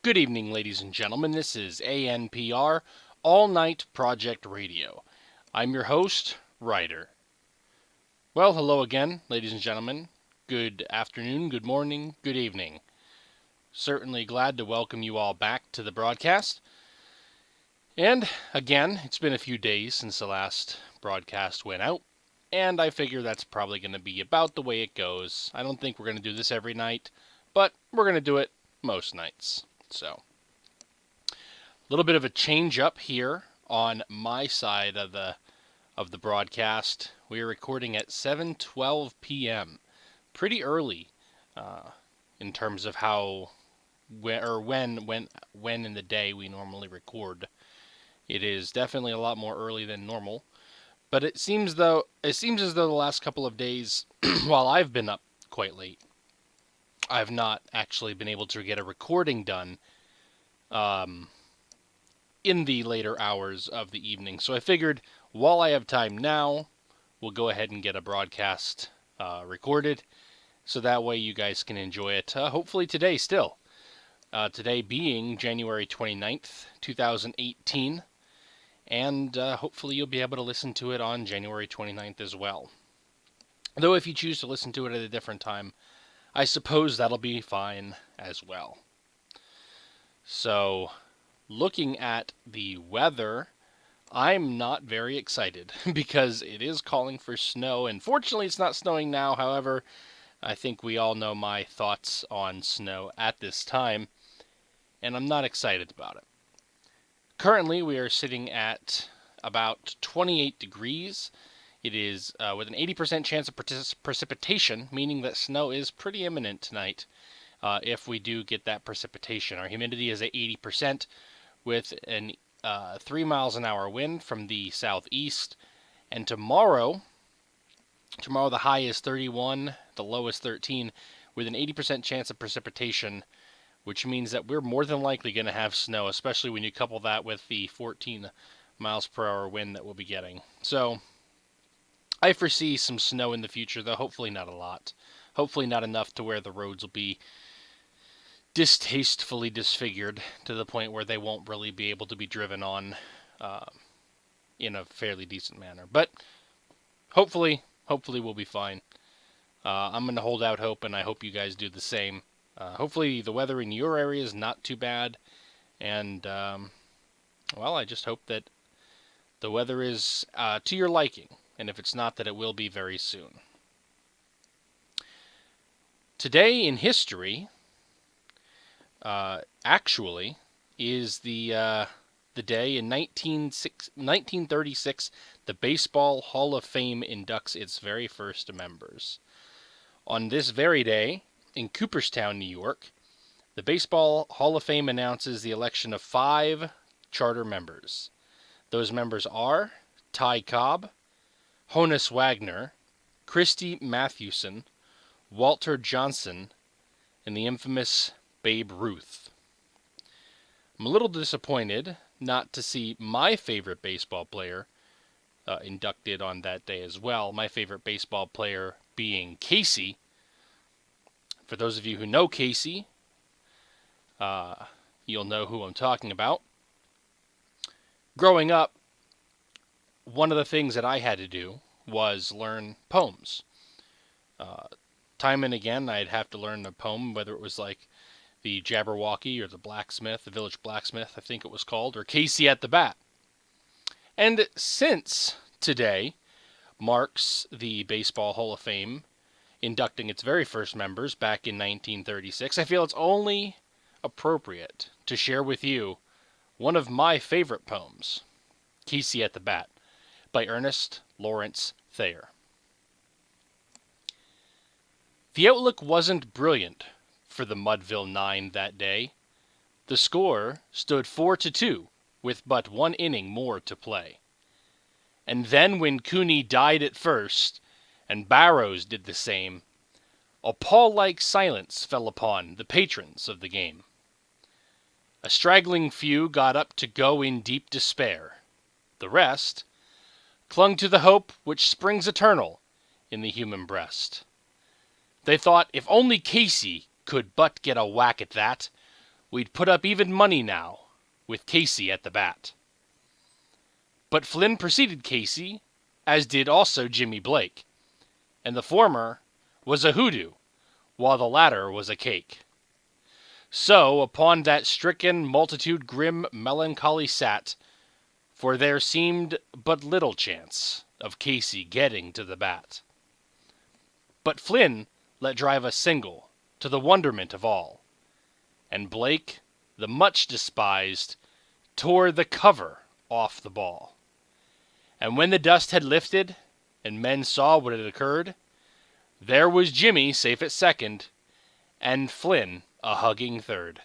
Good evening, ladies and gentlemen. This is ANPR, All Night Project Radio. I'm your host, Ryder. Well, hello again, ladies and gentlemen. Good afternoon, good morning, good evening. Certainly glad to welcome you all back to the broadcast. And again, it's been a few days since the last broadcast went out, and I figure that's probably going to be about the way it goes. I don't think we're going to do this every night, but we're going to do it most nights. So, a little bit of a change up here on my side of the broadcast. We are recording at 7:12 p.m. Pretty early in terms of how when in the day we normally record. It is definitely a lot more early than normal, but it seems as though the last couple of days, while I've been up quite late, I've not actually been able to get a recording done in the later hours of the evening. So I figured while I have time now, we'll go ahead and get a broadcast recorded, so that way you guys can enjoy it. Hopefully today still. Today being January 29th, 2018. And hopefully you'll be able to listen to it on January 29th as well. Though if you choose to listen to it at a different time, I suppose that'll be fine as well. So, looking at the weather, I'm not very excited because it is calling for snow, and fortunately it's not snowing now. However, I think we all know my thoughts on snow at this time, and I'm not excited about it. Currently, we are sitting at about 28 degrees. It is with an 80% chance of precipitation, meaning that snow is pretty imminent tonight if we do get that precipitation. Our humidity is at 80% with an 3 miles an hour wind from the southeast. And tomorrow the high is 31, the low is 13, with an 80% chance of precipitation, which means that we're more than likely going to have snow, especially when you couple that with the 14 miles per hour wind that we'll be getting. So, I foresee some snow in the future, though hopefully not a lot. Hopefully not enough to where the roads will be distastefully disfigured to the point where they won't really be able to be driven on in a fairly decent manner. But hopefully we'll be fine. I'm going to hold out hope, and I hope you guys do the same. Hopefully the weather in your area is not too bad, and well, I just hope that the weather is to your liking, and if it's not, that it will be very soon. Today in history, actually, is the day in 1936 the Baseball Hall of Fame inducts its very first members. On this very day, in Cooperstown, New York, the Baseball Hall of Fame announces the election of 5 charter members. Those members are Ty Cobb, Honus Wagner, Christy Mathewson, Walter Johnson, and the infamous Babe Ruth. I'm a little disappointed not to see my favorite baseball player inducted on that day as well. My favorite baseball player being Casey. For those of you who know Casey, you'll know who I'm talking about. Growing up, one of the things that I had to do was learn poems. Time and again, I'd have to learn a poem, whether it was like the Jabberwocky or the Blacksmith, the Village Blacksmith, I think it was called, or Casey at the Bat. And since today marks the Baseball Hall of Fame inducting its very first members back in 1936, I feel it's only appropriate to share with you one of my favorite poems, Casey at the Bat, by Ernest Lawrence Thayer. The outlook wasn't brilliant for the Mudville Nine that day. The score stood 4-2 with but 1 inning more to play. And then when Cooney died at first, and Barrows did the same, a pall-like silence fell upon the patrons of the game. A straggling few got up to go in deep despair. The rest clung to the hope which springs eternal in the human breast. They thought if only Casey could but get a whack at that, We'd put up even money now, with Casey at the bat. But Flynn preceded Casey, as did also Jimmy Blake, and the former was a hoodoo, while the latter was a cake. So upon that stricken multitude grim melancholy sat, for there seemed but little chance of Casey getting to the bat. But Flynn let drive a single, to the wonderment of all, and Blake, the much despised, tore the cover off the ball. And when the dust had lifted, and men saw what had occurred, there was Jimmy safe at second, and Flynn a hugging third.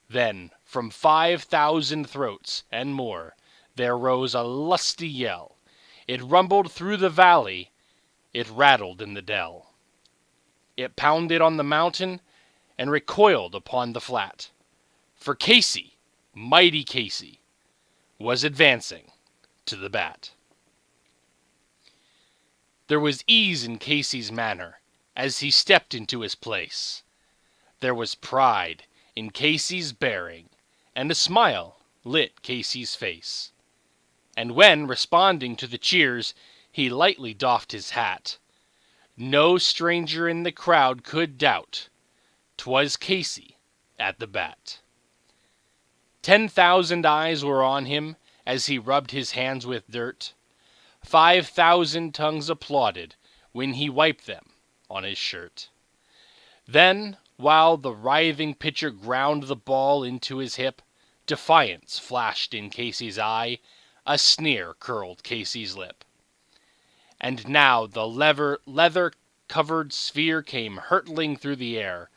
Then, from 5,000 throats and more, there rose a lusty yell. It rumbled through the valley, it rattled in the dell. It pounded on the mountain, and recoiled upon the flat. For Casey, mighty Casey, was advancing to the bat. There was ease in Casey's manner as he stepped into his place. There was pride in Casey's bearing, and a smile lit Casey's face. And when, responding to the cheers, he lightly doffed his hat, no stranger in the crowd could doubt 'twas Casey at the bat. 10,000 eyes were on him as he rubbed his hands with dirt. 5,000 tongues applauded when he wiped them on his shirt. Then, while the writhing pitcher ground the ball into his hip, defiance flashed in Casey's eye, a sneer curled Casey's lip. And now the leather-covered sphere came hurtling through the air,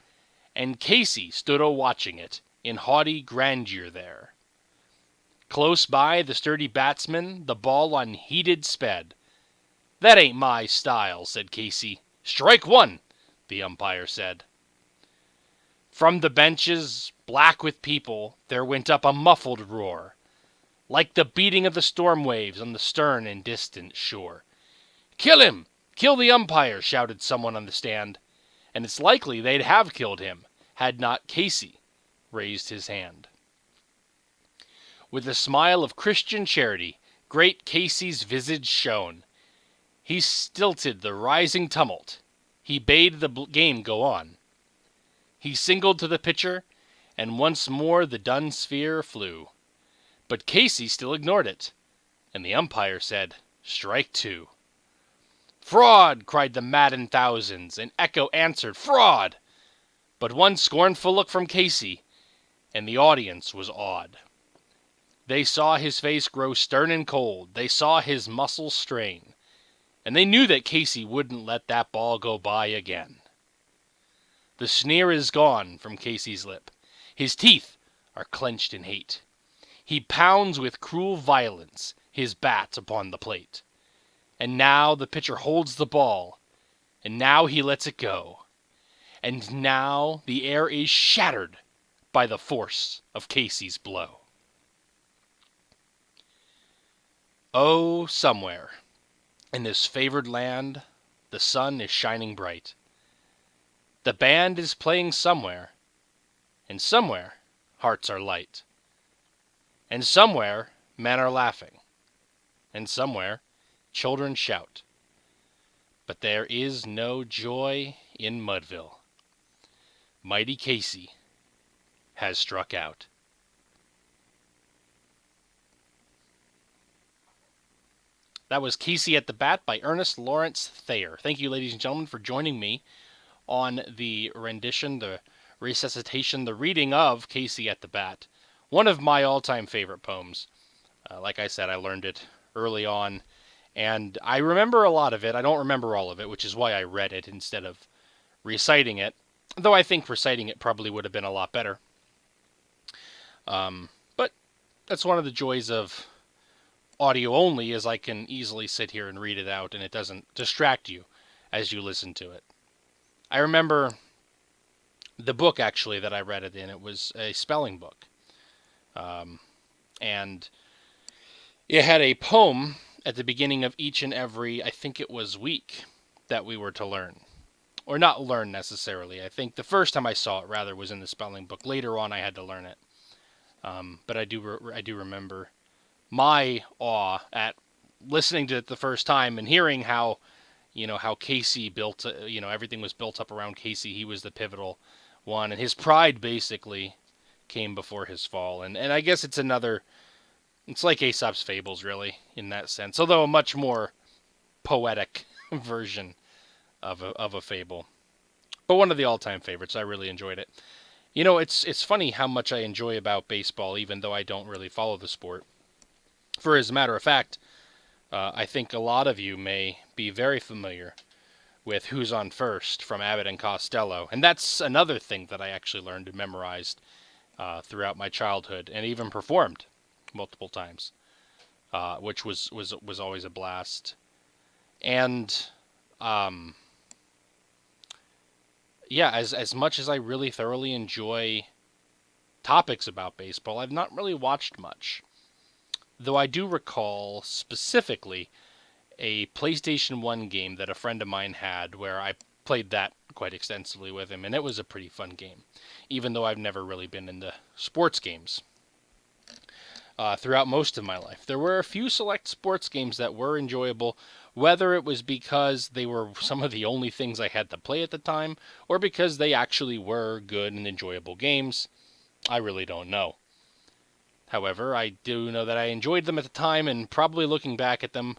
and Casey stood a-watching it in haughty grandeur there. Close by the sturdy batsman the ball unheeded sped. "That ain't my style," said Casey. "Strike one," the umpire said. From the benches, black with people, there went up a muffled roar, like the beating of the storm waves on the stern and distant shore. "Kill him! Kill the umpire!" shouted someone on the stand, and it's likely they'd have killed him had not Casey raised his hand. With a smile of Christian charity, great Casey's visage shone. He stilted the rising tumult. He bade the game go on. He singled to the pitcher, and once more the dun sphere flew. But Casey still ignored it, and the umpire said, "Strike two." "Fraud!" cried the maddened thousands, and echo answered, "Fraud!" But one scornful look from Casey, and the audience was awed. They saw his face grow stern and cold, they saw his muscles strain, and they knew that Casey wouldn't let that ball go by again. The sneer is gone from Casey's lip. His teeth are clenched in hate. He pounds with cruel violence his bat upon the plate. And now the pitcher holds the ball, and now he lets it go. And now the air is shattered by the force of Casey's blow. Oh, somewhere in this favored land, the sun is shining bright. The band is playing somewhere, and somewhere hearts are light. And somewhere men are laughing, and somewhere children shout. But there is no joy in Mudville. Mighty Casey has struck out. That was Casey at the Bat by Ernest Lawrence Thayer. Thank you, ladies and gentlemen, for joining me on the rendition, the resuscitation, the reading of Casey at the Bat. One of my all-time favorite poems. Like I said, I learned it early on, and I remember a lot of it. I don't remember all of it, which is why I read it instead of reciting it, though I think reciting it probably would have been a lot better. But that's one of the joys of audio only, is I can easily sit here and read it out, and it doesn't distract you as you listen to it. I remember the book, actually, that I read it in. It was a spelling book. And it had a poem at the beginning of each and every, I think it was, week that we were to learn. or not learn necessarily. I think the first time I saw it, rather, was in the spelling book. Later on, I had to learn it. But I do remember my awe at listening to it the first time and hearing how, how Casey built, everything was built up around Casey. He was the pivotal one, and his pride basically came before his fall. And I guess it's like Aesop's Fables, really, in that sense, although a much more poetic version of a fable. But one of the all-time favorites. I really enjoyed it. It's funny how much I enjoy about baseball, even though I don't really follow the sport. For as a matter of fact, I think a lot of you may be very familiar with Who's on First from Abbott and Costello, and that's another thing that I actually learned and memorized throughout my childhood, and even performed multiple times, which was always a blast. And yeah, as much as I really thoroughly enjoy topics about baseball, I've not really watched much. Though I do recall specifically a PlayStation 1 game that a friend of mine had where I played that quite extensively with him, and it was a pretty fun game, even though I've never really been into sports games throughout most of my life. There were a few select sports games that were enjoyable, whether it was because they were some of the only things I had to play at the time, or because they actually were good and enjoyable games. I really don't know. However, I do know that I enjoyed them at the time, and probably looking back at them,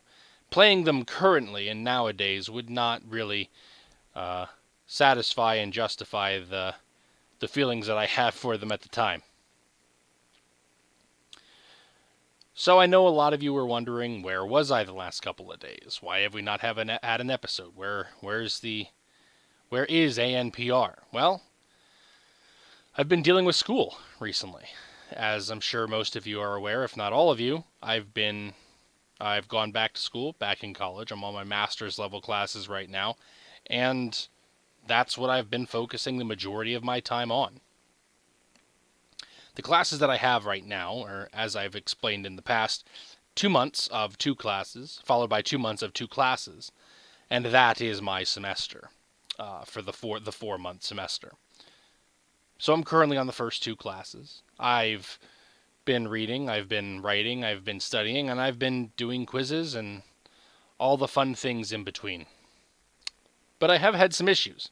playing them currently and nowadays would not really satisfy and justify the feelings that I have for them at the time. So I know a lot of you were wondering, where was I the last couple of days? Why have we not had an episode? Where is ANPR? Well, I've been dealing with school recently. As I'm sure most of you are aware, if not all of you, I've gone back to school, back in college. I'm on my master's level classes right now, and that's what I've been focusing the majority of my time on. The classes that I have right now are, as I've explained in the past, 2 months of 2 classes, followed by 2 months of 2 classes, and that is my semester for the 4-month semester. So I'm currently on the first 2 classes. I've been reading, I've been writing, I've been studying, and I've been doing quizzes and all the fun things in between. But I have had some issues,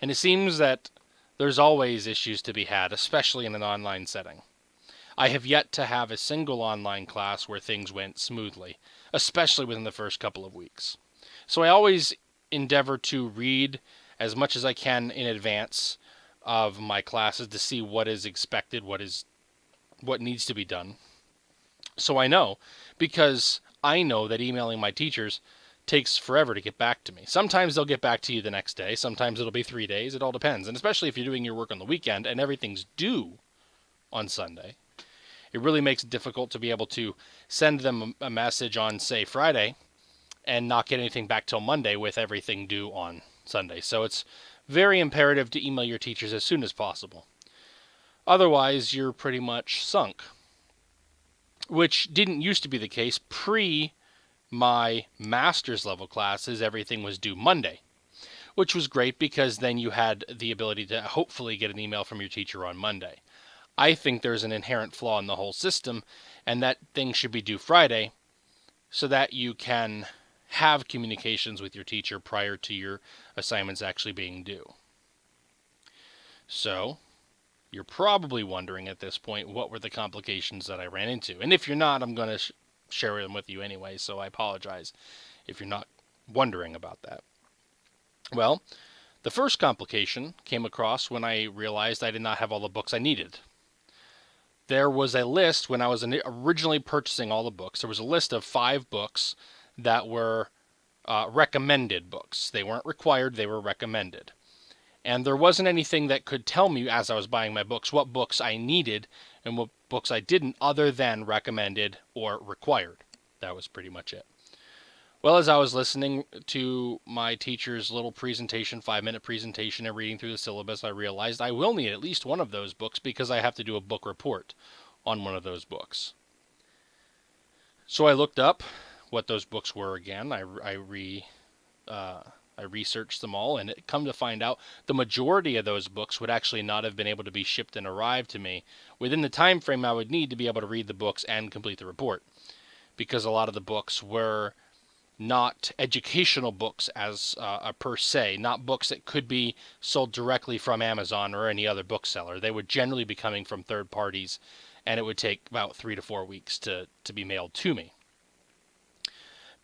and it seems that there's always issues to be had, especially in an online setting. I have yet to have a single online class where things went smoothly, especially within the first couple of weeks. So I always endeavor to read as much as I can in advance of my classes to see what is expected, what needs to be done. So I know, because I know that emailing my teachers takes forever to get back to me. Sometimes they'll get back to you the next day. Sometimes it'll be 3 days. It all depends. And especially if you're doing your work on the weekend and everything's due on Sunday, it really makes it difficult to be able to send them a message on, say, Friday and not get anything back till Monday with everything due on Sunday. So it's very imperative to email your teachers as soon as possible. Otherwise, you're pretty much sunk, which didn't used to be the case pre my master's level classes. Everything was due Monday, which was great because then you had the ability to hopefully get an email from your teacher on Monday. I think there's an inherent flaw in the whole system, and that thing should be due Friday so that you can have communications with your teacher prior to your assignments actually being due. So, you're probably wondering at this point, what were the complications that I ran into? And if you're not, I'm going to share them with you anyway, so I apologize if you're not wondering about that. Well, the first complication came across when I realized I did not have all the books I needed. There was a list when I was originally purchasing all the books. There was a list of 5 books that were recommended books. They weren't required, they were recommended. And there wasn't anything that could tell me as I was buying my books what books I needed and what books I didn't, other than recommended or required. That was pretty much it. Well, as I was listening to my teacher's little presentation, 5-minute presentation, and reading through the syllabus, I realized I will need at least one of those books because I have to do a book report on one of those books. So I looked up what those books were again. I I researched them all, and it come to find out the majority of those books would actually not have been able to be shipped and arrived to me within the time frame I would need to be able to read the books and complete the report, because a lot of the books were not educational books as per se, not books that could be sold directly from Amazon or any other bookseller. They would generally be coming from third parties, and it would take about 3 to 4 weeks to be mailed to me,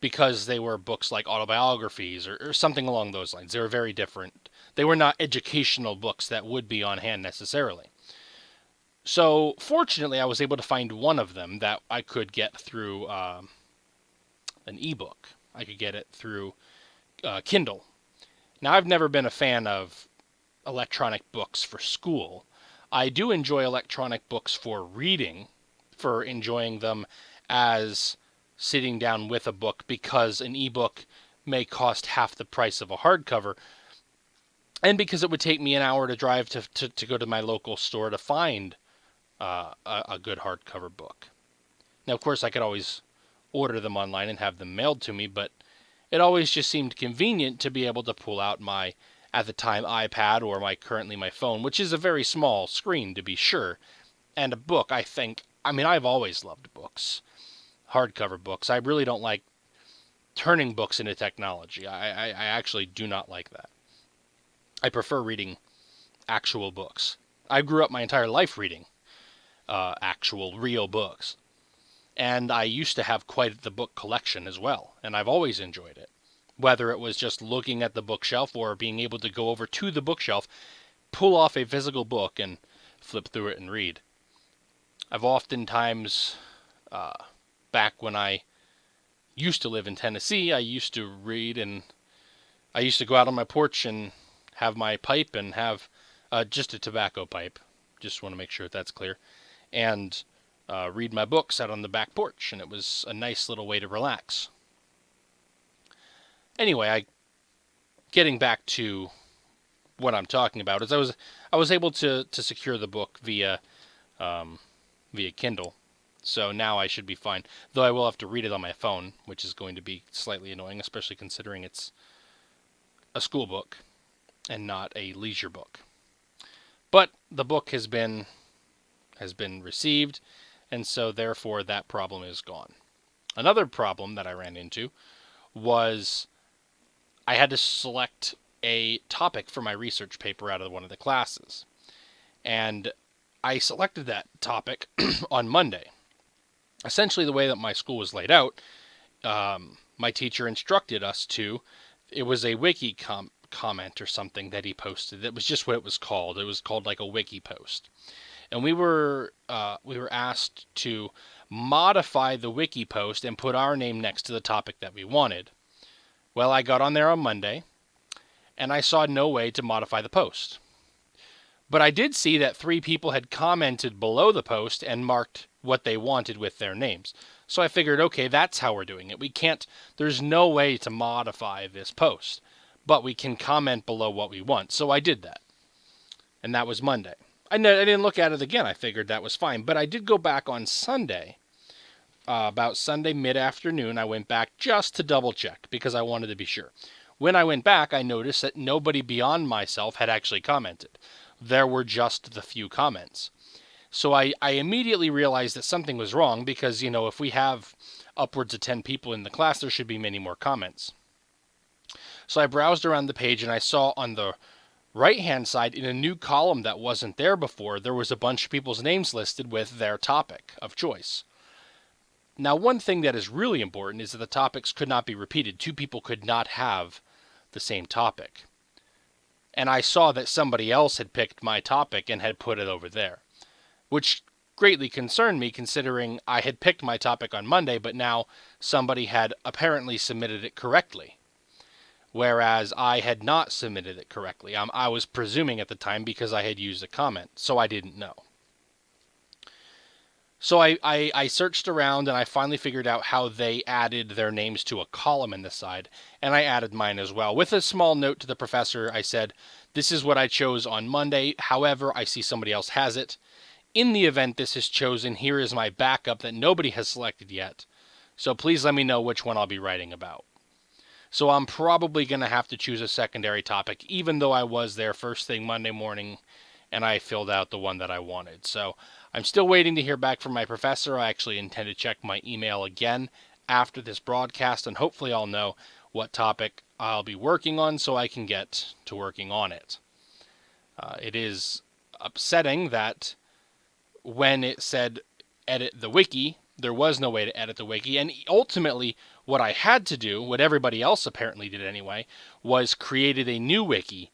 because they were books like autobiographies or something along those lines. They were very different. They were not educational books that would be on hand necessarily. So fortunately, I was able to find one of them that I could get through an ebook. I could get it through Kindle. Now, I've never been a fan of electronic books for school. I do enjoy electronic books for reading, for enjoying them as sitting down with a book, because an ebook may cost half the price of a hardcover, and because it would take me an hour to drive to go to my local store to find a good hardcover book. Now, of course, I could always order them online and have them mailed to me, but it always just seemed convenient to be able to pull out my, at the time, iPad, or currently my phone, which is a very small screen to be sure, and a book. I've always loved books, hardcover books. I really don't like turning books into technology. I actually do not like that. I prefer reading actual books. I grew up my entire life reading actual, real books. And I used to have quite the book collection as well, and I've always enjoyed it. Whether it was just looking at the bookshelf or being able to go over to the bookshelf, pull off a physical book, and flip through it and read. I've oftentimes, back when I used to live in Tennessee, I used to read, and I used to go out on my porch and have my pipe and have just a tobacco pipe. Just want to make sure that's clear. And read my books out on the back porch, and it was a nice little way to relax. Anyway, getting back to what I'm talking about, is I was able to secure the book via Kindle, so now I should be fine. Though I will have to read it on my phone, which is going to be slightly annoying, especially considering it's a school book and not a leisure book. But the book has been received, and so therefore that problem is gone. Another problem that I ran into was I had to select a topic for my research paper out of one of the classes. And I selected that topic on Monday. Essentially, the way that my school was laid out, my teacher instructed us to, it was a wiki comment or something that he posted. That was just what it was called. It was called like a wiki post. And we were asked to modify the wiki post and put our name next to the topic that we wanted. Well, I got on there on Monday, and I saw no way to modify the post. But I did see that 3 people had commented below the post and marked what they wanted with their names. So I figured, okay, that's how we're doing it. There's no way to modify this post, but we can comment below what we want. So I did that. And that was Monday. I didn't look at it again. I figured that was fine. But I did go back on Sunday. About Sunday mid-afternoon, I went back just to double check because I wanted to be sure. When I went back, I noticed that nobody beyond myself had actually commented. There were just the few comments. So I immediately realized that something was wrong because, if we have upwards of 10 people in the class, there should be many more comments. So I browsed around the page, and I saw on the right-hand side, in a new column that wasn't there before, there was a bunch of people's names listed with their topic of choice. Now, one thing that is really important is that the topics could not be repeated. 2 people could not have the same topic. And I saw that somebody else had picked my topic and had put it over there, which greatly concerned me considering I had picked my topic on Monday, but now somebody had apparently submitted it correctly, whereas I had not submitted it correctly. I was presuming at the time because I had used a comment, so I didn't know. So I searched around, and I finally figured out how they added their names to a column in the side, and I added mine as well. With a small note to the professor, I said, this is what I chose on Monday, however, I see somebody else has it. In the event this is chosen, here is my backup that nobody has selected yet, so please let me know which one I'll be writing about. So I'm probably going to have to choose a secondary topic, even though I was there first thing Monday morning and I filled out the one that I wanted. So I'm still waiting to hear back from my professor. I actually intend to check my email again after this broadcast, and hopefully I'll know what topic I'll be working on so I can get to working on it. It is upsetting that when it said edit the wiki, there was no way to edit the wiki, and ultimately what I had to do, what everybody else apparently did anyway, was created a new wiki.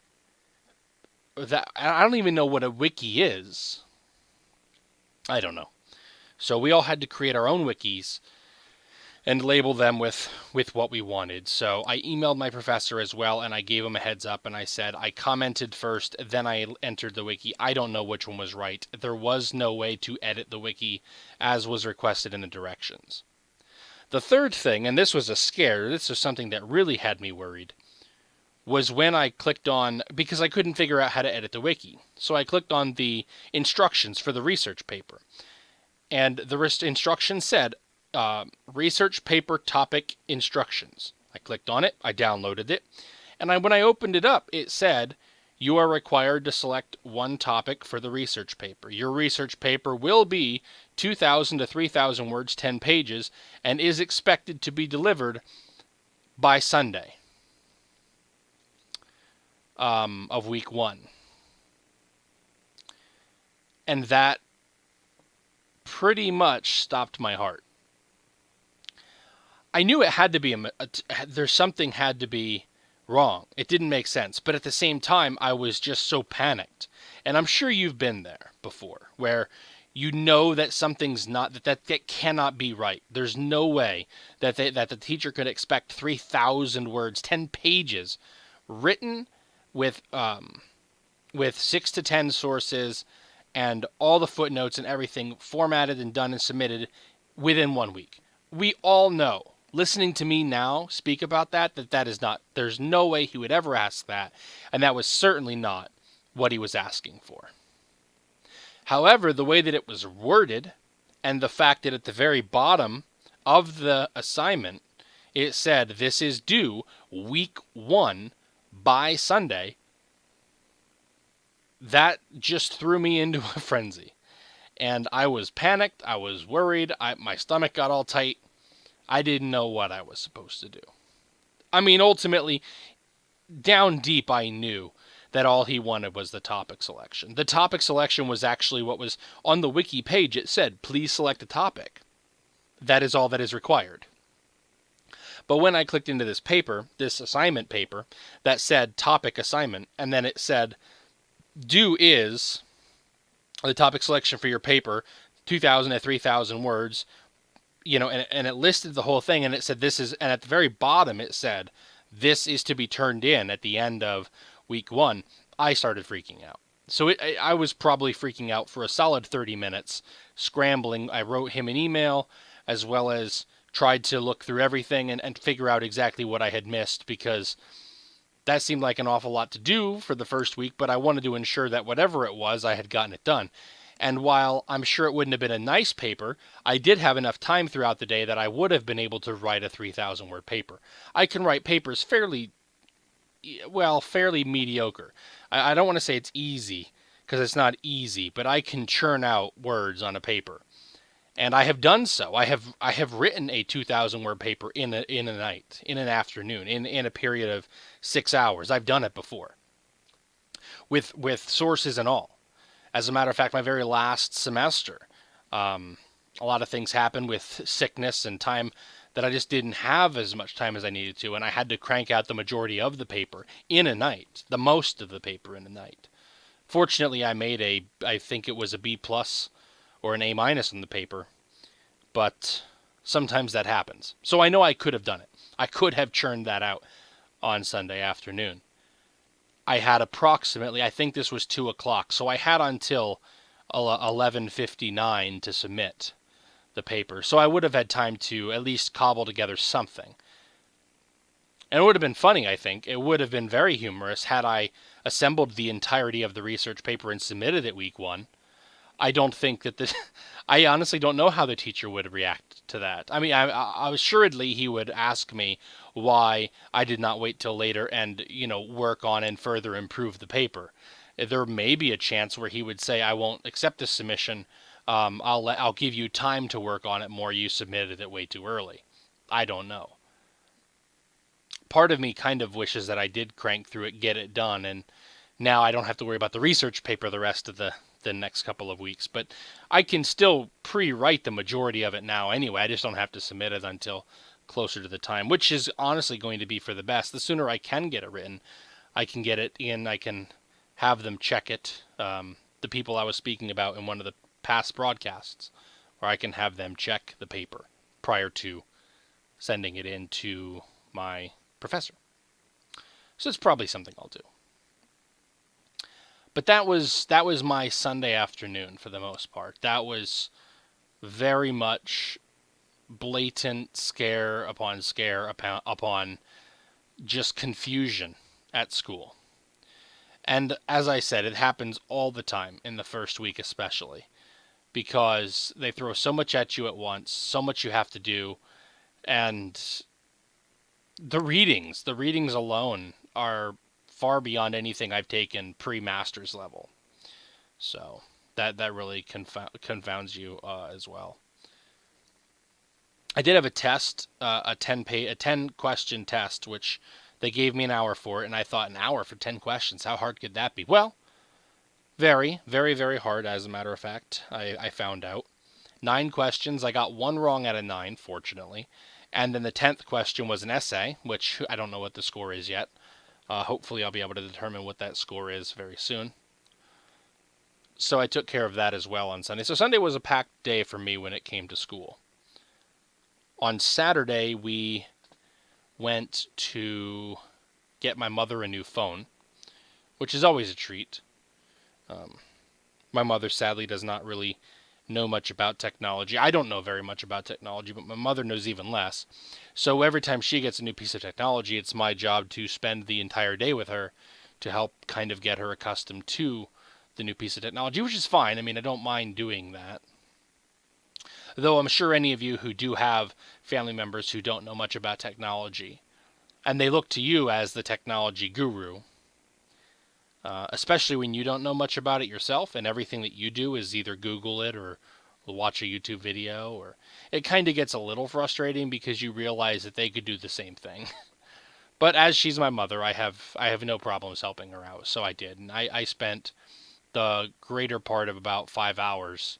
That I don't even know what a wiki is. I don't know. So we all had to create our own wikis and label them with what we wanted. So I emailed my professor as well, and I gave him a heads up, and I said I commented first, then I entered the wiki. I don't know which one was right. There was no way to edit the wiki as was requested in the directions. The third thing, and this was a scare, this was something that really had me worried, was when I clicked on, because I couldn't figure out how to edit the wiki. So I clicked on the instructions for the research paper. And the instructions said, research paper topic instructions. I clicked on it, I downloaded it, and when I opened it up, it said, you are required to select one topic for the research paper. Your research paper will be 2,000 to 3,000 words, 10 pages, and is expected to be delivered by Sunday of week 1. And that pretty much stopped my heart. I knew it had to be there's something had to be wrong. It didn't make sense. But at the same time, I was just so panicked. And I'm sure you've been there before, where you know that something's not, that cannot be right. There's no way that the teacher could expect 3,000 words, 10 pages, written with 6 to 10 sources and all the footnotes and everything formatted and done and submitted within 1 week. We all know, listening to me now speak about that is not, there's no way he would ever ask that, and that was certainly not what he was asking for. However, the way that it was worded, and the fact that at the very bottom of the assignment, it said, this is due week 1 by Sunday, that just threw me into a frenzy. And I was panicked, I was worried, my stomach got all tight. I didn't know what I was supposed to do. I mean, ultimately, down deep I knew that all he wanted was the topic selection. The topic selection was actually what was on the wiki page. It said, please select a topic. That is all that is required. But when I clicked into this paper, this assignment paper, that said topic assignment, and then it said, due is the topic selection for your paper, 2,000 to 3,000 words, and it listed the whole thing, and it said this is, and at the very bottom it said, this is to be turned in at the end of week 1, I started freaking out. So I was probably freaking out for a solid 30 minutes, scrambling. I wrote him an email, as well as tried to look through everything and figure out exactly what I had missed, because that seemed like an awful lot to do for the first week, but I wanted to ensure that whatever it was, I had gotten it done. And while I'm sure it wouldn't have been a nice paper, I did have enough time throughout the day that I would have been able to write a 3,000 word paper. I can write papers fairly mediocre. I don't want to say it's easy, because it's not easy, but I can churn out words on a paper. And I have done so. I have written a 2,000 word paper in a night, in an afternoon, in a period of 6 hours. I've done it before, with sources and all. As a matter of fact, my very last semester, a lot of things happened with sickness and time that I just didn't have as much time as I needed to, and I had to crank out the majority of the paper in a night, the most of the paper in a night. Fortunately, I made I think it was a B+ or an A- on the paper, but sometimes that happens. So I know I could have done it. I could have churned that out on Sunday afternoon. I had approximately, I think this was 2 o'clock, so I had until 11:59 to submit the paper. So I would have had time to at least cobble together something. And it would have been funny, I think. It would have been very humorous had I assembled the entirety of the research paper and submitted it week 1. I don't think that I honestly don't know how the teacher would react to that. I mean, assuredly he would ask me why I did not wait till later and, work on and further improve the paper. There may be a chance where he would say, I won't accept this submission. I'll give you time to work on it more. You submitted it way too early. I don't know. Part of me kind of wishes that I did crank through it, get it done, and now I don't have to worry about the research paper the rest of the next couple of weeks. But I can still pre-write the majority of it now anyway. I just don't have to submit it until closer to the time, which is honestly going to be for the best. The sooner I can get it written, I can get it in, I can have them check it. The people I was speaking about in one of the past broadcasts, or I can have them check the paper prior to sending it in to my professor. So it's probably something I'll do. But that was my Sunday afternoon for the most part. That was very much blatant scare upon just confusion at school. And as I said, it happens all the time in the first week especially, because they throw so much at you at once, so much you have to do, and the readings alone are far beyond anything I've taken pre-master's level. So that really confounds you as well. I did have a test, a 10 question test, which they gave me an hour for it, and I thought, an hour for 10 questions, how hard could that be? Well, very, very, very hard, as a matter of fact, I found out. 9 questions, I got 1 wrong out of 9, fortunately. And then the 10th question was an essay, which I don't know what the score is yet. Hopefully I'll be able to determine what that score is very soon. So I took care of that as well on Sunday. So Sunday was a packed day for me when it came to school. On Saturday, we went to get my mother a new phone, which is always a treat. My mother sadly does not really know much about technology. I don't know very much about technology, but my mother knows even less. So every time she gets a new piece of technology, it's my job to spend the entire day with her to help kind of get her accustomed to the new piece of technology, which is fine. I mean, I don't mind doing that. Though I'm sure any of you who do have family members who don't know much about technology, and they look to you as the technology guru, especially when you don't know much about it yourself, and everything that you do is either Google it or watch a YouTube video, or it kind of gets a little frustrating because you realize that they could do the same thing. But as she's my mother, I have no problems helping her out, so I did, and I spent the greater part of about 5 hours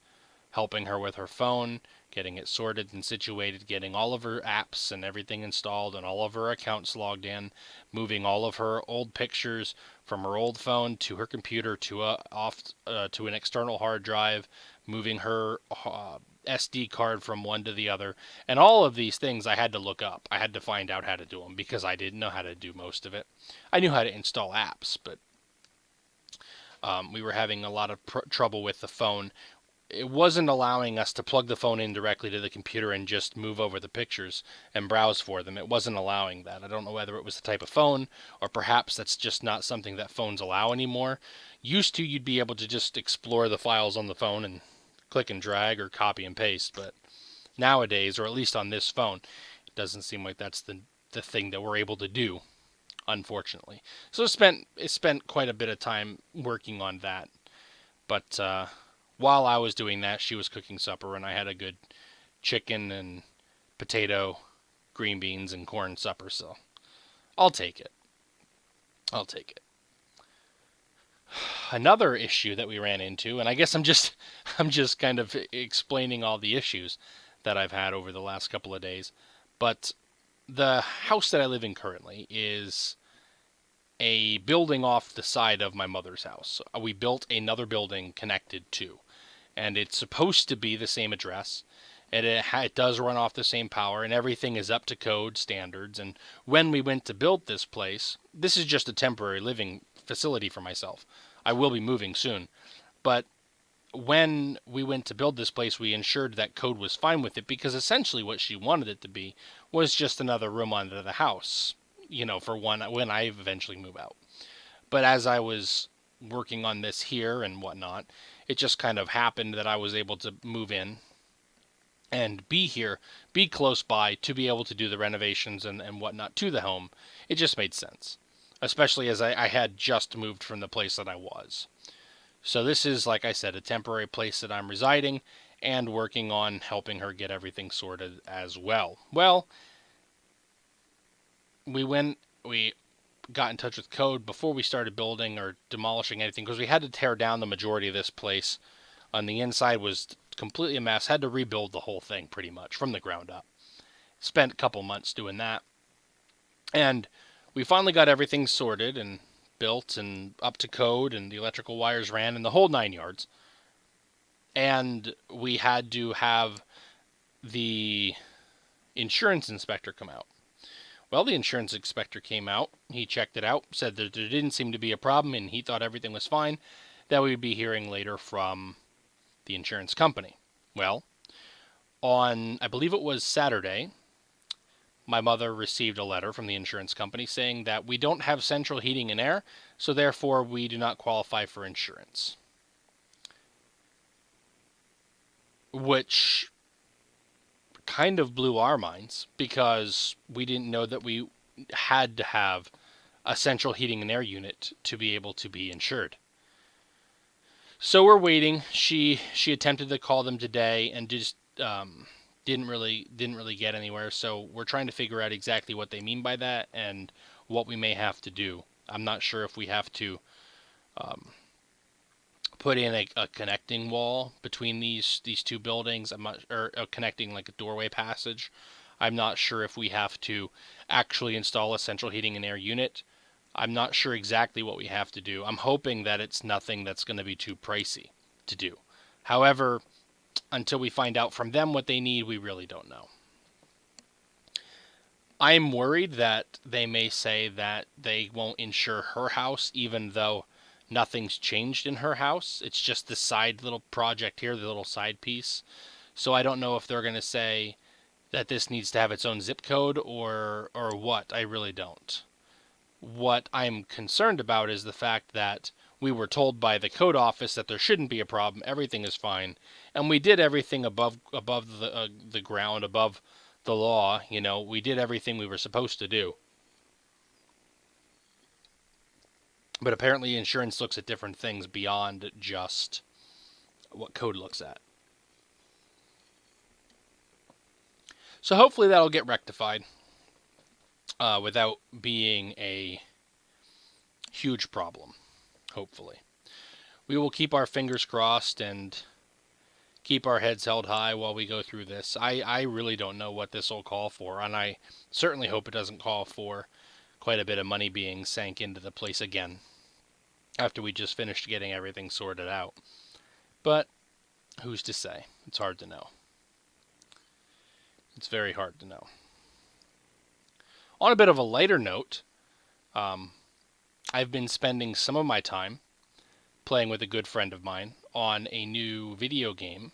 helping her with her phone, getting it sorted and situated, getting all of her apps and everything installed and all of her accounts logged in, moving all of her old pictures from her old phone to her computer to to an external hard drive, moving her SD card from one to the other. And all of these things I had to look up. I had to find out how to do them because I didn't know how to do most of it. I knew how to install apps, but we were having a lot of trouble with the phone. It wasn't allowing us to plug the phone in directly to the computer and just move over the pictures and browse for them. It wasn't allowing that. I don't know whether it was the type of phone, or perhaps that's just not something that phones allow anymore. Used to, you'd be able to just explore the files on the phone and click and drag or copy and paste, but nowadays, or at least on this phone, it doesn't seem like that's the thing that we're able to do, unfortunately. So it spent quite a bit of time working on that. But while I was doing that, she was cooking supper, and I had a good chicken and potato, green beans, and corn supper, so I'll take it. I'll take it. Another issue that we ran into, and I guess I'm just kind of explaining all the issues that I've had over the last couple of days, but the house that I live in currently is a building off the side of my mother's house. We built another building connected to, and it's supposed to be the same address, and it does run off the same power, and everything is up to code standards. And when we went to build this place, this is just a temporary living facility for myself. I will be moving soon, but when we went to build this place, we ensured that code was fine with it, because essentially what she wanted it to be was just another room under the house, for when I eventually move out. But as I was working on this here and whatnot, it just kind of happened that I was able to move in and be here, be close by to be able to do the renovations and whatnot to the home. It just made sense, especially as I had just moved from the place that I was. So this is, like I said, a temporary place that I'm residing and working on helping her get everything sorted as well. Well, we got in touch with code before we started building or demolishing anything because we had to tear down the majority of this place. On the inside was completely a mess. Had to rebuild the whole thing pretty much from the ground up. Spent a couple months doing that. And we finally got everything sorted and built and up to code, and the electrical wires ran and the whole 9 yards. And we had to have the insurance inspector come out. Well, the insurance inspector came out. He checked it out, said that there didn't seem to be a problem, and he thought everything was fine. That we would be hearing later from the insurance company. Well, on, I believe it was Saturday, my mother received a letter from the insurance company saying that we don't have central heating and air, so therefore we do not qualify for insurance. Which kind of blew our minds because we didn't know that we had to have a central heating and air unit to be able to be insured. So we're waiting. She attempted to call them today and just didn't really get anywhere. So we're trying to figure out exactly what they mean by that and what we may have to do. I'm not sure if we have to put in a connecting wall between these two buildings. I'm not, or connecting like a doorway passage. I'm not sure if we have to actually install a central heating and air unit. I'm not sure exactly what we have to do. I'm hoping that it's nothing that's going to be too pricey to do. However, until we find out from them what they need, we really don't know. I'm worried that they may say that they won't insure her house, even though nothing's changed in her house. It's just this side little project here, the little side piece. So I don't know if they're going to say that this needs to have its own zip code or what. I really don't. What I'm concerned about is the fact that we were told by the code office that there shouldn't be a problem, everything is fine, and we did everything above the ground, above the law. You know, we did everything we were supposed to do. But apparently insurance looks at different things beyond just what code looks at. So hopefully that'll get rectified without being a huge problem. Hopefully. We will keep our fingers crossed and keep our heads held high while we go through this. I really don't know what this will call for, and I certainly hope it doesn't call for quite a bit of money being sank into the place again after we just finished getting everything sorted out. But who's to say? It's hard to know. It's very hard to know. On a bit of a lighter note, I've been spending some of my time playing with a good friend of mine on a new video game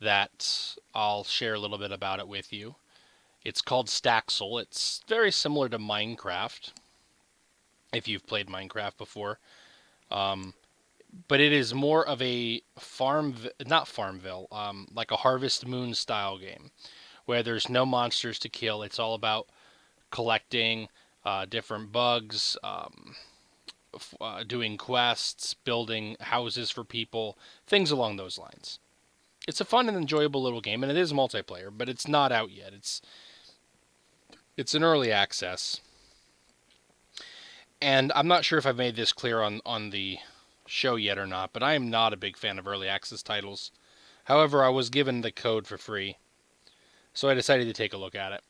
that I'll share a little bit about it with you. It's called Staxel. It's very similar to Minecraft, if you've played Minecraft before. But it is more of a not Farmville, like a Harvest Moon style game, where there's no monsters to kill. It's all about collecting different bugs, doing quests, building houses for people, things along those lines. It's a fun and enjoyable little game, and it is multiplayer, but it's not out yet. It's an early access. And I'm not sure if I've made this clear on the show yet or not, but I am not a big fan of early access titles. However, I was given the code for free, so I decided to take a look at it.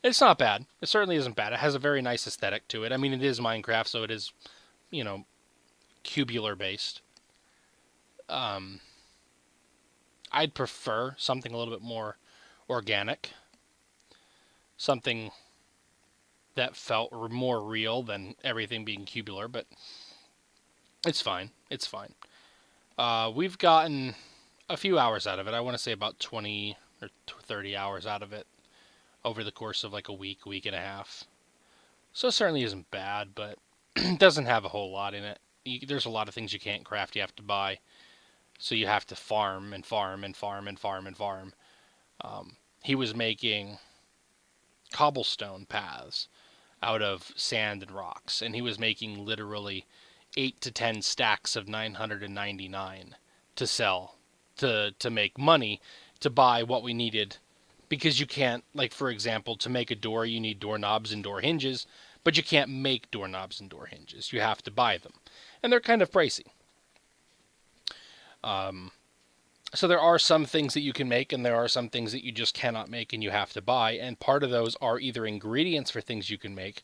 It's not bad. It certainly isn't bad. It has a very nice aesthetic to it. I mean, it is Minecraft, so it is, cubular based. I'd prefer something a little bit more organic. Something that felt more real than everything being cubular, but it's fine. It's fine. We've gotten a few hours out of it. I want to say about 20 or 30 hours out of it over the course of like a week and a half. So it certainly isn't bad, but it doesn't have a whole lot in it. There's a lot of things you can't craft, you have to buy. So you have to farm and farm and farm and farm and farm. He was making cobblestone paths out of sand and rocks, and he was making literally 8 to 10 stacks of 999 to sell to make money to buy what we needed, because you can't, like, for example, to make a door you need doorknobs and door hinges, but you can't make doorknobs and door hinges. You have to buy them, and they're kind of pricey. So there are some things that you can make, and there are some things that you just cannot make and you have to buy, and part of those are either ingredients for things you can make,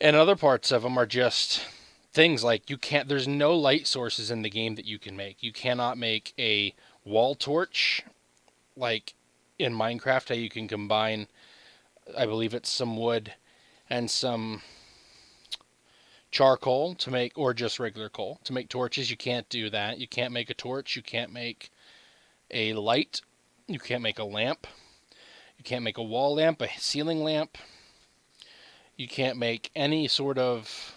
and other parts of them are just things like there's no light sources in the game that you can make. You cannot make a wall torch like in Minecraft, how you can combine, I believe it's some wood and some charcoal to make, or just regular coal to make torches. You can't do that. You can't make a torch. You can't make a light. You can't make a lamp. You can't make a wall lamp, a ceiling lamp. You can't make any sort of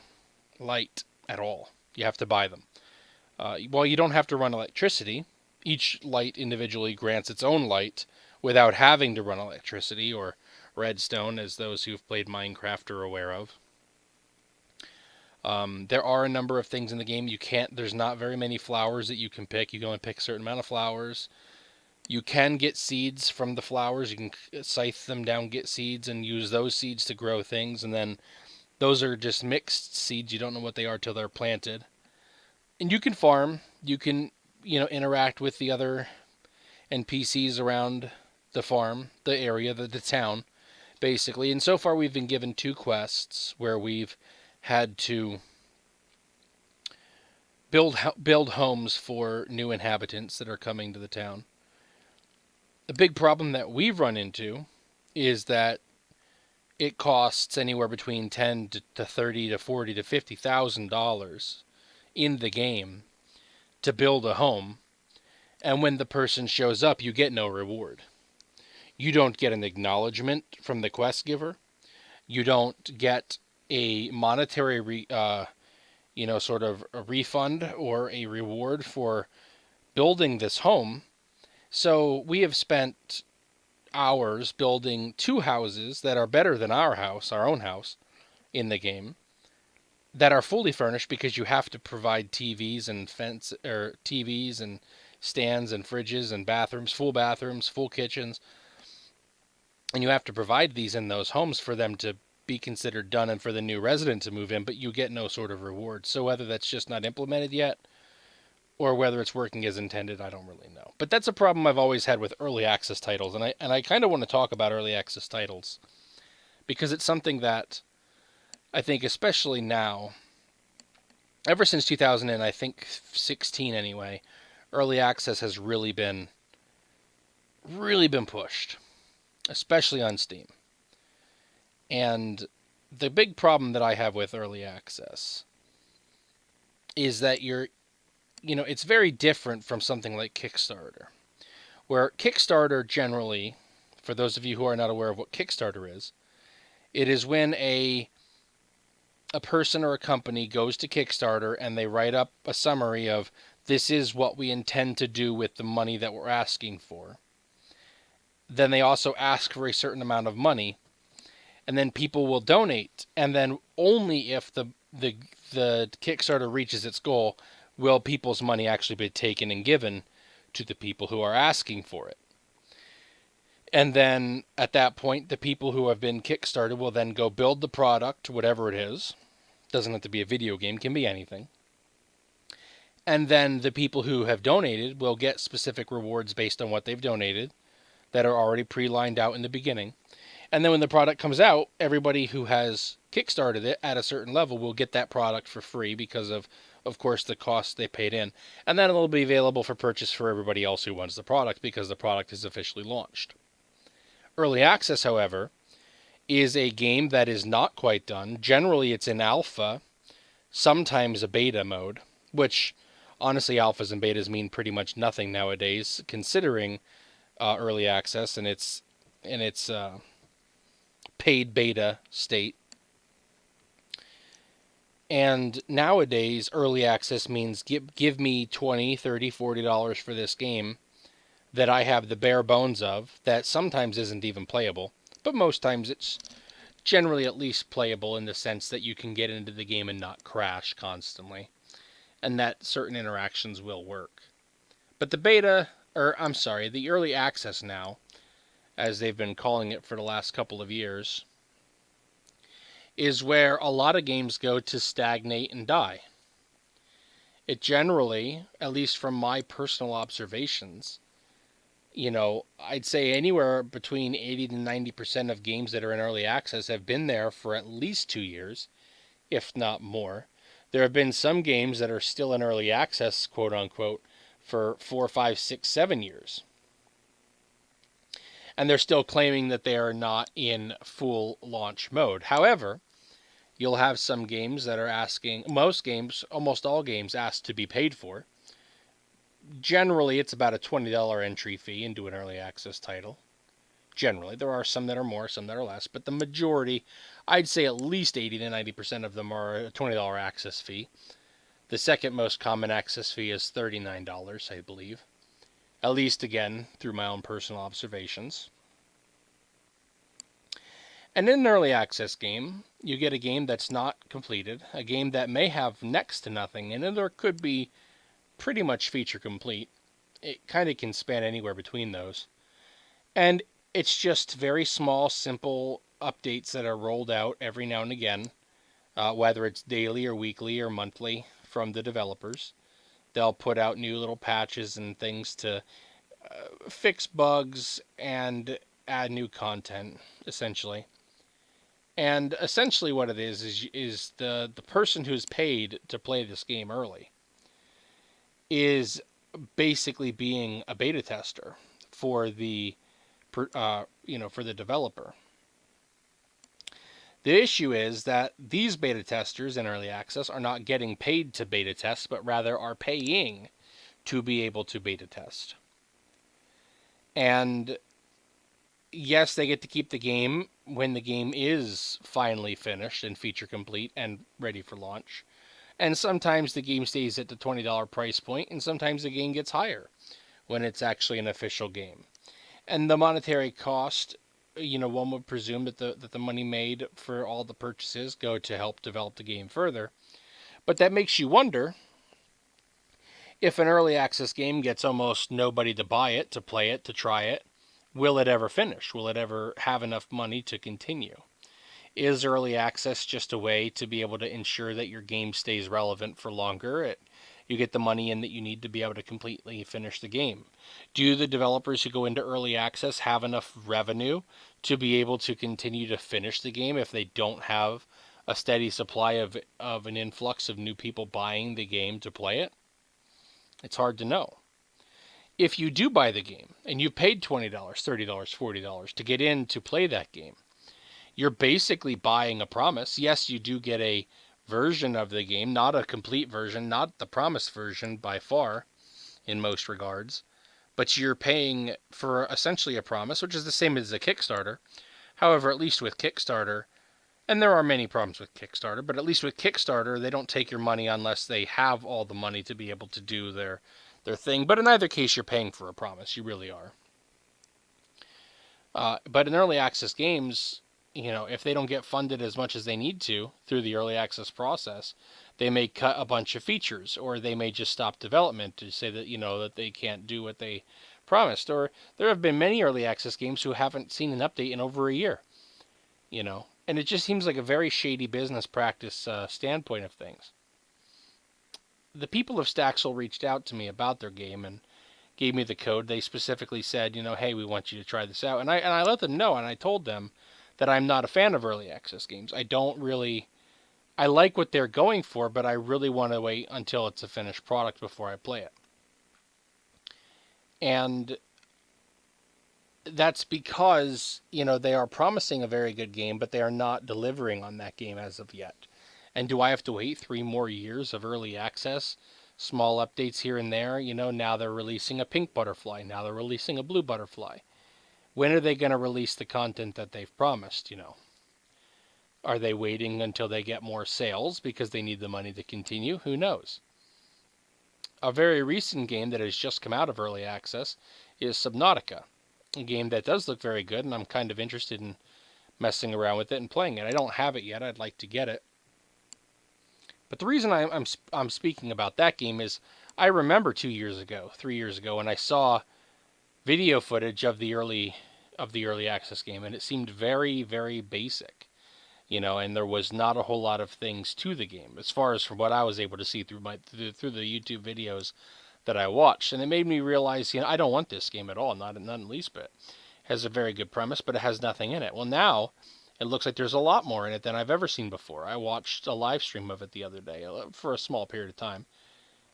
light at all. You have to buy them. Well, you don't have to run electricity. Each light individually grants its own light without having to run electricity or redstone, as those who've played Minecraft are aware of. There are a number of things in the game there's not very many flowers that you can pick. You can only pick a certain amount of flowers. You can get seeds from the flowers. You can scythe them down, get seeds, and use those seeds to grow things. And then those are just mixed seeds. You don't know what they are till they're planted. And you can farm. You can, interact with the other NPCs around the farm, the area, the town, basically. And so far we've been given 2 quests where we've had to build homes for new inhabitants that are coming to the town. The big problem that we've run into is that it costs anywhere between $10 to $30 to $40 to $50,000 in the game to build a home, and when the person shows up, you get no reward. You don't get an acknowledgement from the quest giver. You don't get a monetary sort of a refund or a reward for building this home. So we have spent hours building 2 houses that are better than our own house in the game, that are fully furnished, because you have to provide TVs and TVs and stands and fridges and bathrooms, full kitchens, and you have to provide these in those homes for them to be considered done and for the new resident to move in, but you get no sort of reward. So whether that's just not implemented yet or whether it's working as intended, I don't really know. But that's a problem I've always had with early access titles, and I kind of want to talk about early access titles because it's something that I think, especially now, ever since 2016 anyway, early access has really been pushed, especially on Steam. And the big problem that I have with early access is that it's very different from something like Kickstarter, where Kickstarter generally, for those of you who are not aware of what Kickstarter is, it is when a person or a company goes to Kickstarter and they write up a summary of, this is what we intend to do with the money that we're asking for. Then they also ask for a certain amount of money, and then people will donate, and then only if the Kickstarter reaches its goal will people's money actually be taken and given to the people who are asking for it. And then at that point, the people who have been Kickstarted will then go build the product, whatever it is. Doesn't have to be a video game, can be anything. And then the people who have donated will get specific rewards based on what they've donated that are already pre-lined out in the beginning. And then when the product comes out, everybody who has Kickstarted it at a certain level will get that product for free because of course, the cost they paid in. And then it'll be available for purchase for everybody else who wants the product because the product is officially launched. Early access, however, is a game that is not quite done. Generally, it's in alpha, sometimes a beta mode, which, honestly, alphas and betas mean pretty much nothing nowadays, considering early access and its paid beta state. And nowadays, early access means give me 20, 30, $40 for this game that I have the bare bones of, that sometimes isn't even playable, but most times it's generally at least playable in the sense that you can get into the game and not crash constantly, and that certain interactions will work. But the beta, or I'm sorry, the early access now, as they've been calling it for the last couple of years, is where a lot of games go to stagnate and die. It generally, at least from my personal observations, I'd say anywhere between 80 to 90% of games that are in early access have been there for at least 2 years, if not more. There have been some games that are still in early access, quote unquote, for 4, 5, 6, 7 years. And they're still claiming that they are not in full launch mode. However, you'll have some games that are asking, most games, almost all games, ask to be paid for. Generally, it's about a $20 entry fee into an early access title. Generally, there are some that are more, some that are less, but the majority, I'd say at least 80 to 90% of them are a $20 access fee. The second most common access fee is $39, I believe. At least, again, through my own personal observations. And in an early access game, you get a game that's not completed, a game that may have next to nothing in it, or could be pretty much feature complete. It kind of can span anywhere between those. And it's just very small, simple updates that are rolled out every now and again, whether it's daily or weekly or monthly from the developers. They'll put out new little patches and things to fix bugs and add new content, essentially. And essentially, what it is the person who's paid to play this game early is basically being a beta tester for the for the developer. The issue is that these beta testers in early access are not getting paid to beta test, but rather are paying to be able to beta test. And yes, they get to keep the game when the game is finally finished and feature complete and ready for launch. And sometimes the game stays at the $20 price point, and sometimes the game gets higher when it's actually an official game. And the monetary cost, one would presume that the money made for all the purchases go to help develop the game further. But that makes you wonder, if an early access game gets almost nobody to buy it, to play it, to try it, will it ever finish? Will it ever have enough money to continue? Is early access just a way to be able to ensure that your game stays relevant for longer? You get the money in that you need to be able to completely finish the game. Do the developers who go into early access have enough revenue to be able to continue to finish the game if they don't have a steady supply of an influx of new people buying the game to play it? It's hard to know. If you do buy the game and you've paid $20, $30, $40 to get in to play that game, you're basically buying a promise. Yes, you do get a version of the game, not a complete version, not the promised version by far in most regards, but you're paying for essentially a promise, which is the same as a Kickstarter. However, at least with Kickstarter, and there are many problems with Kickstarter, but at least with Kickstarter, they don't take your money unless they have all the money to be able to do their thing. But in either case, you're paying for a promise. You really are. But in early access games, if they don't get funded as much as they need to through the early access process, they may cut a bunch of features, or they may just stop development to say that, that they can't do what they promised. Or there have been many early access games who haven't seen an update in over a year, and it just seems like a very shady business practice standpoint of things. The people of Staxel reached out to me about their game and gave me the code. They specifically said, hey, we want you to try this out. And I let them know, and I told them that I'm not a fan of early access games. I like what they're going for, but I really want to wait until it's a finished product before I play it. And that's because, they are promising a very good game, but they are not delivering on that game as of yet. And do I have to wait 3 more years of early access? Small updates here and there. Now they're releasing a pink butterfly. Now they're releasing a blue butterfly. When are they going to release the content that they've promised, Are they waiting until they get more sales because they need the money to continue? Who knows? A very recent game that has just come out of early access is Subnautica, a game that does look very good, and I'm kind of interested in messing around with it and playing it. I don't have it yet. I'd like to get it. But the reason I'm speaking about that game is I remember 2 years ago, 3 years ago, when I saw video footage of the early access game, and it seemed very, very basic, and there was not a whole lot of things to the game as far as from what I was able to see through the YouTube videos that I watched, and it made me realize, I don't want this game at all, not in the least bit. It has a very good premise, but it has nothing in it. Well, now it looks like there's a lot more in it than I've ever seen before. I watched a live stream of it the other day for a small period of time,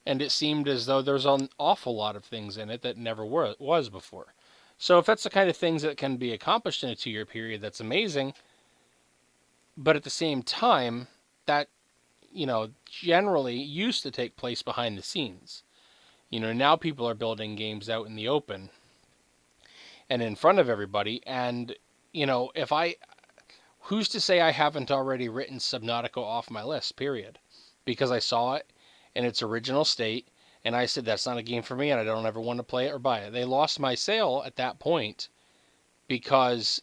and it seemed as though there's an awful lot of things in it that never was before. So if that's the kind of things that can be accomplished in a 2 year period, that's amazing. But at the same time, that, generally used to take place behind the scenes. Now people are building games out in the open and in front of everybody. And, if who's to say I haven't already written Subnautica off my list, period? Because I saw it in its original state, and I said, that's not a game for me, and I don't ever want to play it or buy it. They lost my sale at that point because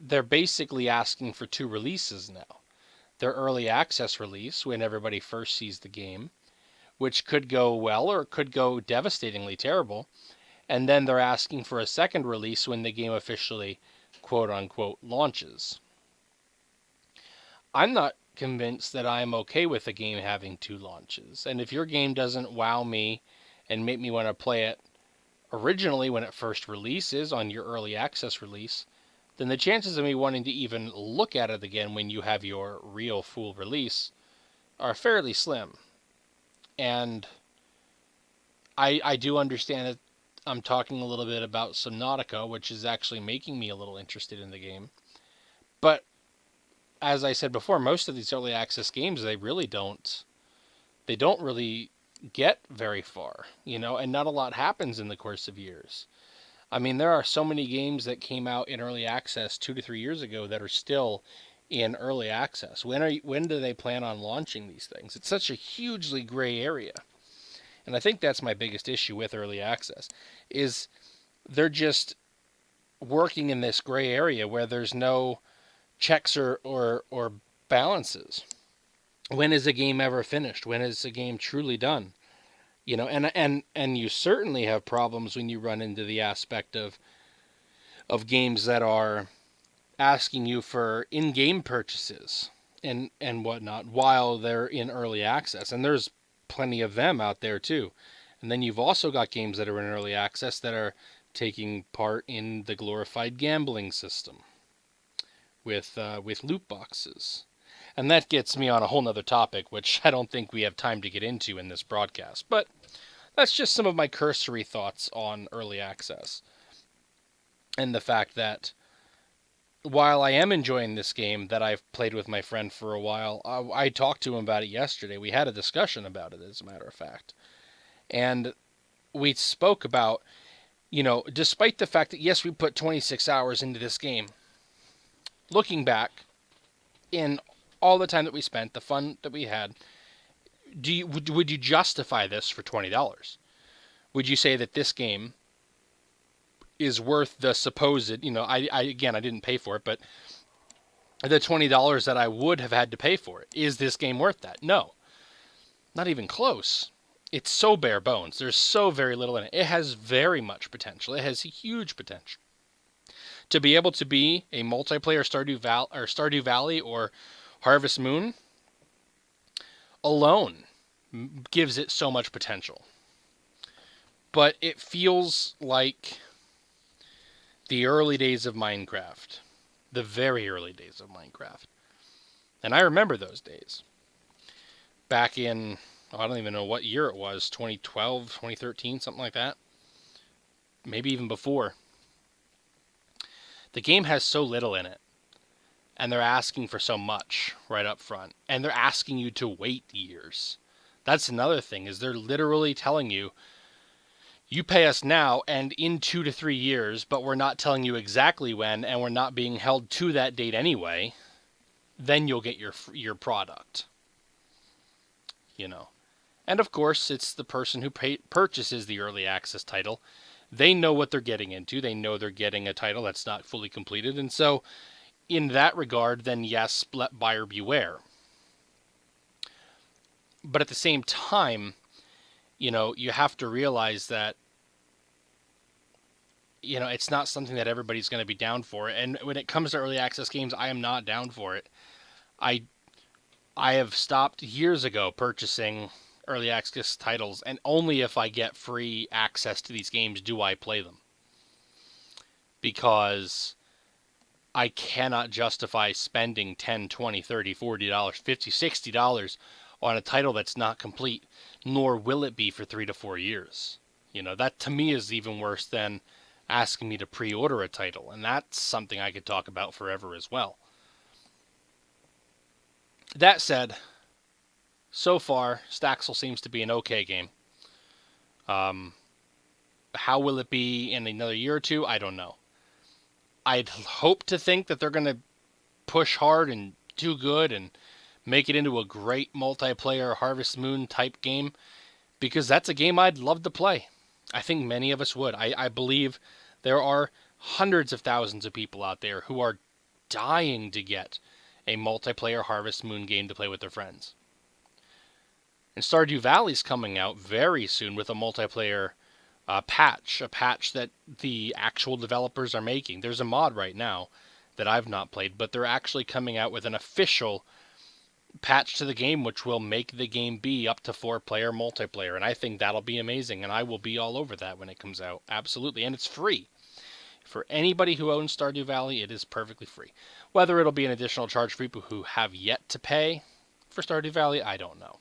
they're basically asking for 2 releases now. Their early access release, when everybody first sees the game, which could go well or could go devastatingly terrible, and then they're asking for a second release when the game officially, quote unquote, launches. I'm not convinced that I'm okay with a game having 2 launches. And if your game doesn't wow me and make me want to play it originally when it first releases on your early access release, then the chances of me wanting to even look at it again when you have your real full release are fairly slim. And I do understand that I'm talking a little bit about Subnautica, which is actually making me a little interested in the game. But as I said before, most of these early access games, they don't really get very far, and not a lot happens in the course of years. I mean, there are so many games that came out in early access 2 to 3 years ago that are still in early access. When do they plan on launching these things? It's such a hugely gray area. And I think that's my biggest issue with early access, is they're just working in this gray area where there's no checks or balances. When is a game ever finished? When is a game truly done? And you certainly have problems when you run into the aspect of games that are asking you for in-game purchases and whatnot while they're in early access. And there's plenty of them out there too. And then you've also got games that are in early access that are taking part in the glorified gambling system with loot boxes. And that gets me on a whole nother topic, which I don't think we have time to get into in this broadcast. But that's just some of my cursory thoughts on early access. And the fact that while I am enjoying this game that I've played with my friend for a while, I talked to him about it yesterday. We had a discussion about it, as a matter of fact. And we spoke about, despite the fact that, yes, we put 26 hours into this game, looking back in all the time that we spent, the fun that we had, would you justify this for $20? Would you say that this game is worth the supposed, I didn't pay for it, but the $20 that I would have had to pay for it, is this game worth that? No, not even close. It's so bare bones. There's so very little in it. It has very much potential. It has huge potential. To be able to be a multiplayer Stardew Valley or Harvest Moon alone gives it so much potential. But it feels like the early days of Minecraft. The very early days of Minecraft. And I remember those days. Back in, I don't even know what year it was, 2012, 2013, something like that. Maybe even before. The game has so little in it. And they're asking for so much right up front. And they're asking you to wait years. That's another thing, is they're literally telling you, you pay us now and in 2 to 3 years, but we're not telling you exactly when, and we're not being held to that date anyway. then you'll get your product. You know. And of course, it's the person who purchases the early access title. They know what they're getting into. They know they're getting a title that's not fully completed. And so, in that regard, then yes, let buyer beware. But at the same time, you have to realize that, it's not something that everybody's going to be down for. And when it comes to early access games, I am not down for it. I I have stopped years ago purchasing early access titles, and only if I get free access to these games do I play them. Because I cannot justify spending $10, $20, $30, $40, $50, $60 on a title that's not complete, nor will it be for 3 to 4 years. That to me is even worse than asking me to pre-order a title, and that's something I could talk about forever as well. That said, so far, Staxel seems to be an okay game. How will it be in another year or two? I don't know. I'd hope to think that they're going to push hard and do good and make it into a great multiplayer Harvest Moon type game, because that's a game I'd love to play. I think many of us would. I believe there are hundreds of thousands of people out there who are dying to get a multiplayer Harvest Moon game to play with their friends. And Stardew Valley's coming out very soon with a multiplayer patch, a patch that the actual developers are making. There's a mod right now that I've not played, but they're actually coming out with an official patch to the game, which will make the game be up to 4-player multiplayer, and I think that'll be amazing, and I will be all over that when it comes out. Absolutely, and it's free. For anybody who owns Stardew Valley, it is perfectly free. Whether it'll be an additional charge for people who have yet to pay for Stardew Valley, I don't know.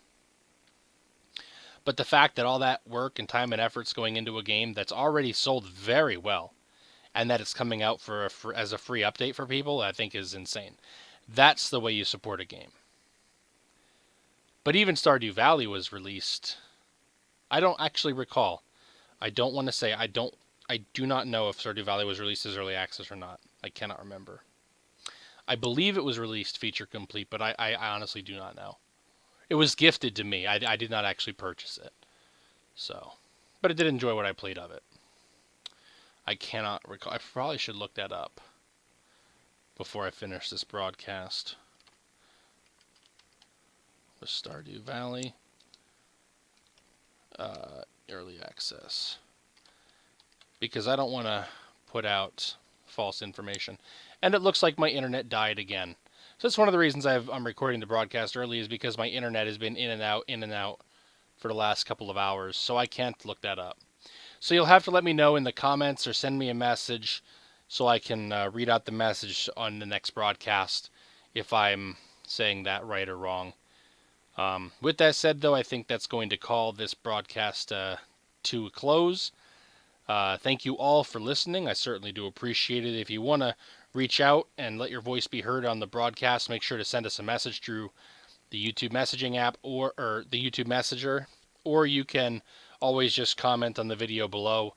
But the fact that all that work and time and effort's going into a game that's already sold very well, and that it's coming out as a free update for people, I think is insane. That's the way you support a game. But even Stardew Valley was released. I don't actually recall. I don't want to say I do not know if Stardew Valley was released as early access or not. I cannot remember. I believe it was released feature complete, but I honestly do not know. It was gifted to me. I did not actually purchase it. So, but I did enjoy what I played of it. I cannot recall. I probably should look that up before I finish this broadcast. The Stardew Valley early access. Because I don't want to put out false information. And it looks like my internet died again. So that's one of the reasons I'm recording the broadcast early, is because my internet has been in and out for the last couple of hours, so I can't look that up. So you'll have to let me know in the comments or send me a message so I can read out the message on the next broadcast if I'm saying that right or wrong. With that said, though, I think that's going to call this broadcast to a close. Thank you all for listening. I certainly do appreciate it. If you want to reach out and let your voice be heard on the broadcast, make sure to send us a message through the YouTube messaging app or the YouTube Messenger, or you can always just comment on the video below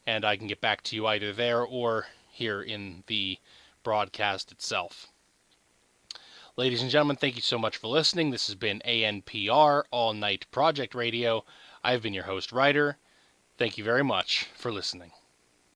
and I can get back to you either there or here in the broadcast itself. Ladies and gentlemen, thank you so much for listening. This has been ANPR, All Night Project Radio. I've been your host, Ryder. Thank you very much for listening.